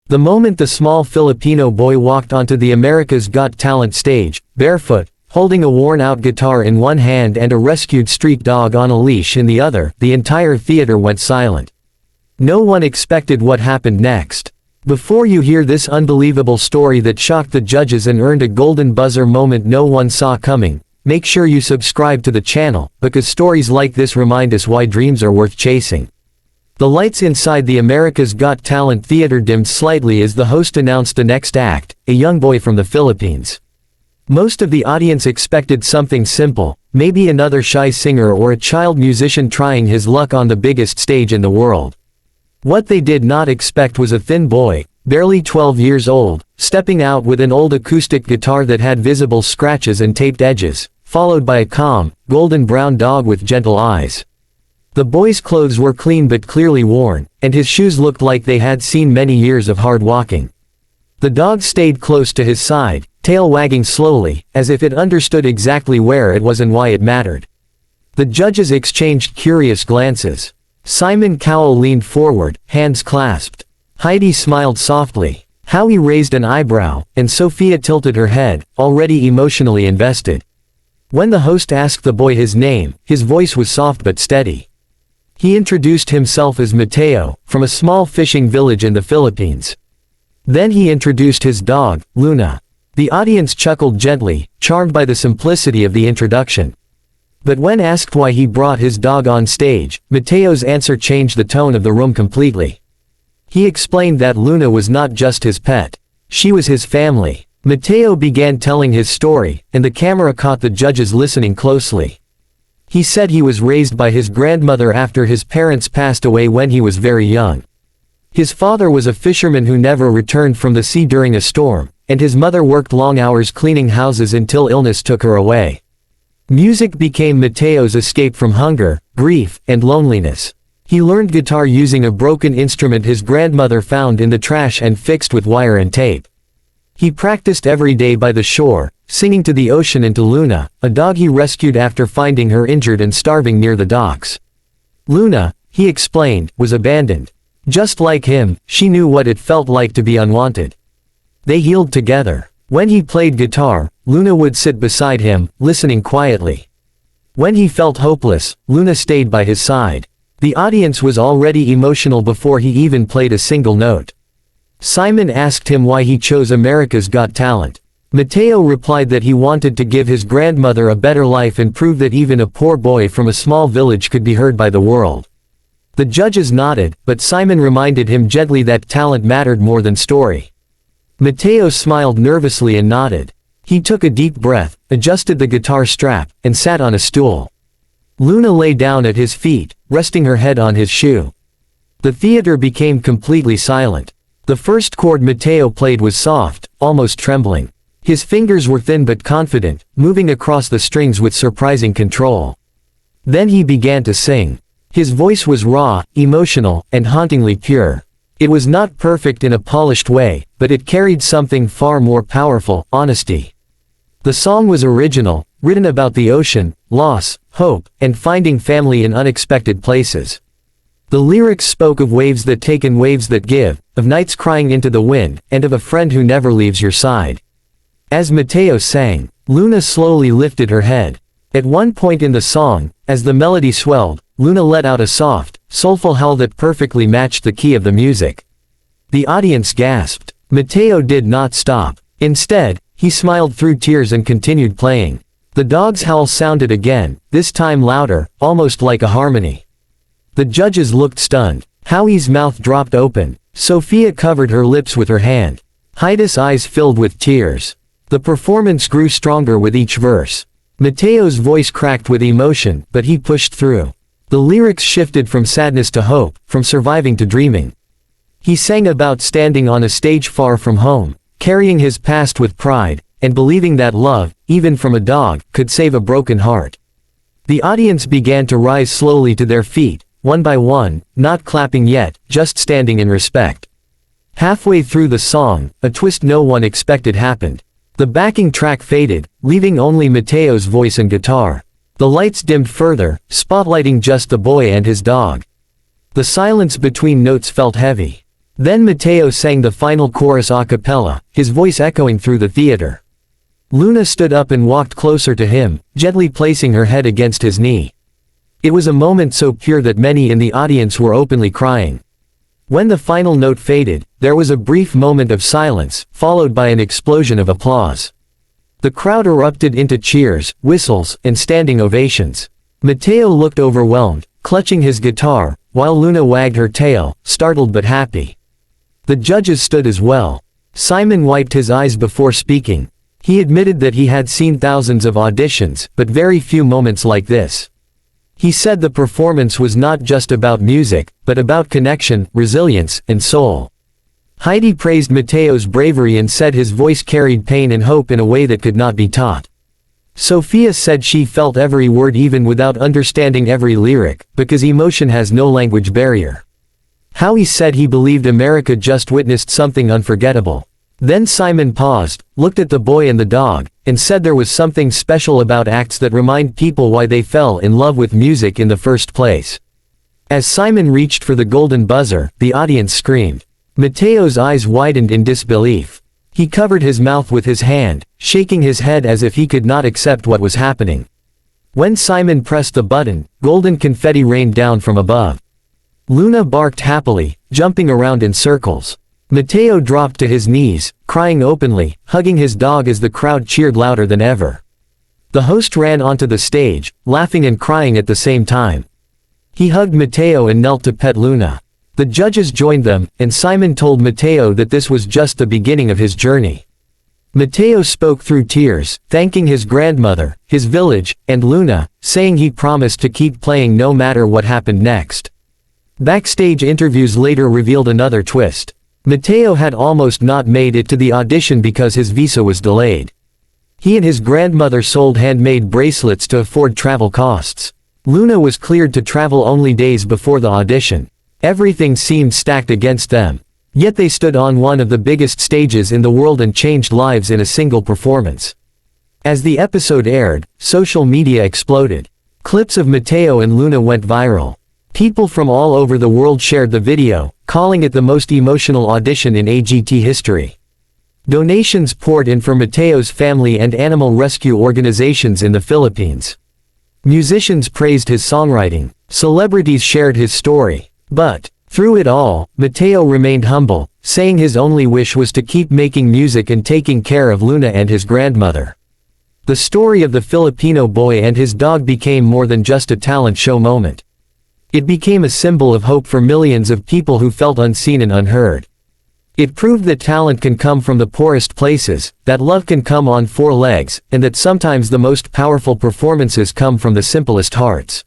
The moment the small Filipino boy walked onto the America's Got Talent stage, barefoot, holding a worn-out guitar in one hand and a rescued street dog on a leash in the other, the entire theater went silent. No one expected what happened next. Before you hear this unbelievable story that shocked the judges and earned a golden buzzer moment no one saw coming, make sure you subscribe to the channel, because stories like this remind us why dreams are worth chasing. The lights inside the America's Got Talent theater dimmed slightly as the host announced the next act, a young boy from the Philippines. Most of the audience expected something simple, maybe another shy singer or a child musician trying his luck on the biggest stage in the world. What they did not expect was a thin boy, barely 12 years old, stepping out with an old acoustic guitar that had visible scratches and taped edges, followed by a calm, golden brown dog with gentle eyes. The boy's clothes were clean but clearly worn, and his shoes looked like they had seen many years of hard walking. The dog stayed close to his side, tail wagging slowly, as if it understood exactly where it was and why it mattered. The judges exchanged curious glances. Simon Cowell leaned forward, hands clasped. Heidi smiled softly. Howie raised an eyebrow, and Sophia tilted her head, already emotionally invested. When the host asked the boy his name, his voice was soft but steady. He introduced himself as Mateo, from a small fishing village in the Philippines. Then he introduced his dog, Luna. The audience chuckled gently, charmed by the simplicity of the introduction. But when asked why he brought his dog on stage, Mateo's answer changed the tone of the room completely. He explained that Luna was not just his pet. She was his family. Mateo began telling his story, and the camera caught the judges listening closely. He said he was raised by his grandmother after his parents passed away when he was very young. His father was a fisherman who never returned from the sea during a storm, and his mother worked long hours cleaning houses until illness took her away. Music became Mateo's escape from hunger, grief, and loneliness. He learned guitar using a broken instrument his grandmother found in the trash and fixed with wire and tape. He practiced every day by the shore, singing to the ocean and to Luna, a dog he rescued after finding her injured and starving near the docks. Luna, he explained, was abandoned. Just like him, she knew what it felt like to be unwanted. They healed together. When he played guitar, Luna would sit beside him, listening quietly. When he felt hopeless, Luna stayed by his side. The audience was already emotional before he even played a single note. Simon asked him why he chose America's Got Talent. Mateo replied that he wanted to give his grandmother a better life and prove that even a poor boy from a small village could be heard by the world. The judges nodded, but Simon reminded him gently that talent mattered more than story. Mateo smiled nervously and nodded. He took a deep breath, adjusted the guitar strap, and sat on a stool. Luna lay down at his feet, resting her head on his shoe. The theater became completely silent. The first chord Mateo played was soft, almost trembling. His fingers were thin but confident, moving across the strings with surprising control. Then he began to sing. His voice was raw, emotional, and hauntingly pure. It was not perfect in a polished way, but it carried something far more powerful, honesty. The song was original, written about the ocean, loss, hope, and finding family in unexpected places. The lyrics spoke of waves that take and waves that give, of nights crying into the wind, and of a friend who never leaves your side. As Mateo sang, Luna slowly lifted her head. At one point in the song, as the melody swelled, Luna let out a soft, soulful howl that perfectly matched the key of the music. The audience gasped. Mateo did not stop. Instead, he smiled through tears and continued playing. The dog's howl sounded again, this time louder, almost like a harmony. The judges looked stunned. Howie's mouth dropped open. Sophia covered her lips with her hand. Heidi's eyes filled with tears. The performance grew stronger with each verse. Mateo's voice cracked with emotion, but he pushed through. The lyrics shifted from sadness to hope, from surviving to dreaming. He sang about standing on a stage far from home, carrying his past with pride, and believing that love, even from a dog, could save a broken heart. The audience began to rise slowly to their feet, one by one, not clapping yet, just standing in respect. Halfway through the song, a twist no one expected happened. The backing track faded, leaving only Mateo's voice and guitar. The lights dimmed further, spotlighting just the boy and his dog. The silence between notes felt heavy. Then Mateo sang the final chorus a cappella, his voice echoing through the theater. Luna stood up and walked closer to him, gently placing her head against his knee. It was a moment so pure that many in the audience were openly crying. When the final note faded, there was a brief moment of silence, followed by an explosion of applause. The crowd erupted into cheers, whistles, and standing ovations. Mateo looked overwhelmed, clutching his guitar, while Luna wagged her tail, startled but happy. The judges stood as well. Simon wiped his eyes before speaking. He admitted that he had seen thousands of auditions, but very few moments like this. He said the performance was not just about music, but about connection, resilience, and soul. Heidi praised Mateo's bravery and said his voice carried pain and hope in a way that could not be taught. Sophia said she felt every word even without understanding every lyric, because emotion has no language barrier. Howie said he believed America just witnessed something unforgettable. Then Simon paused, looked at the boy and the dog, and said there was something special about acts that remind people why they fell in love with music in the first place. As Simon reached for the golden buzzer, the audience screamed. Mateo's eyes widened in disbelief. He covered his mouth with his hand, shaking his head as if he could not accept what was happening. When Simon pressed the button, golden confetti rained down from above. Luna barked happily, jumping around in circles. Mateo dropped to his knees, crying openly, hugging his dog as the crowd cheered louder than ever. The host ran onto the stage, laughing and crying at the same time. He hugged Mateo and knelt to pet Luna. The judges joined them, and Simon told Mateo that this was just the beginning of his journey. Mateo spoke through tears, thanking his grandmother, his village, and Luna, saying he promised to keep playing no matter what happened next. Backstage interviews later revealed another twist. Mateo had almost not made it to the audition because his visa was delayed. He and his grandmother sold handmade bracelets to afford travel costs. Luna was cleared to travel only days before the audition. Everything seemed stacked against them. Yet they stood on one of the biggest stages in the world and changed lives in a single performance. As the episode aired, social media exploded. Clips of Mateo and Luna went viral. People from all over the world shared the video, calling it the most emotional audition in AGT history. Donations poured in for Mateo's family and animal rescue organizations in the Philippines. Musicians praised his songwriting. Celebrities shared his story. But, through it all, Mateo remained humble, saying his only wish was to keep making music and taking care of Luna and his grandmother. The story of the Filipino boy and his dog became more than just a talent show moment. It became a symbol of hope for millions of people who felt unseen and unheard. It proved that talent can come from the poorest places, that love can come on four legs, and that sometimes the most powerful performances come from the simplest hearts.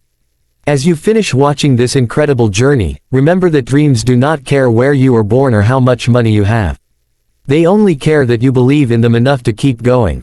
As you finish watching this incredible journey, remember that dreams do not care where you were born or how much money you have. They only care that you believe in them enough to keep going.